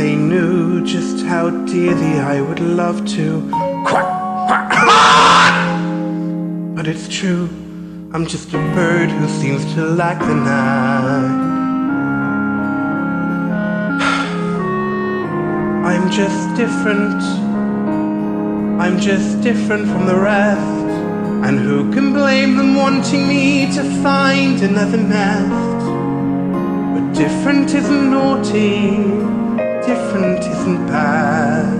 they knew just how dearly I would love to. Quack, quack, but it's true, I'm just a bird who seems to lack the knack. I'm just different. I'm just different from the rest. And who can blame them wanting me to find another nest? But different isn't naughty, different isn't bad.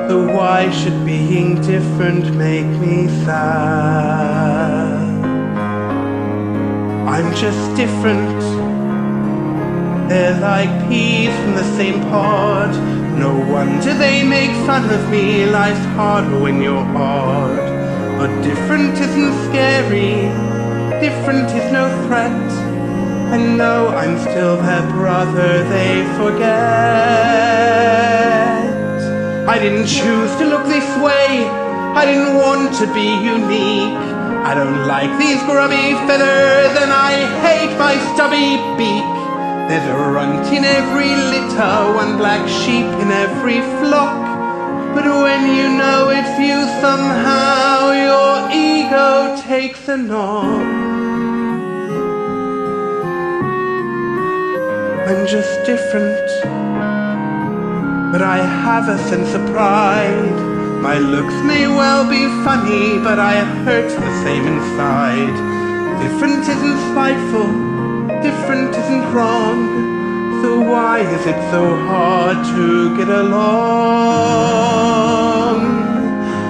So why should being different make me sad? I'm just different. They're like peas from the same pod. No wonder they make fun of me. Life's harder when you're odd. But different isn't scary, different is no threat. And though I'm still their brother, they forget. I didn't choose to look this way, I didn't want to be unique. I don't like these grubby feathers, and I hate my stubby beak. There's a runt in every litter, one black sheep in every flock. But when you know it's you, somehow your ego takes a knock. I'm just different, but I have a sense of pride. My looks may well be funny, but I hurt the same inside. Different isn't spiteful, different isn't wrong. So why is it so hard to get along?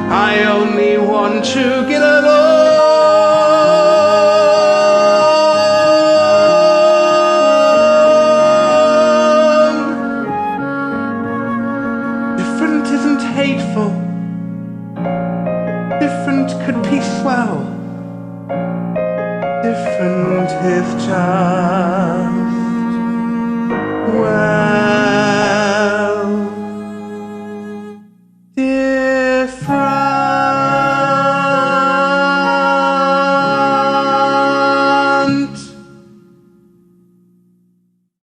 I only want to get along. Different isn't hateful, different could be swell. Different is just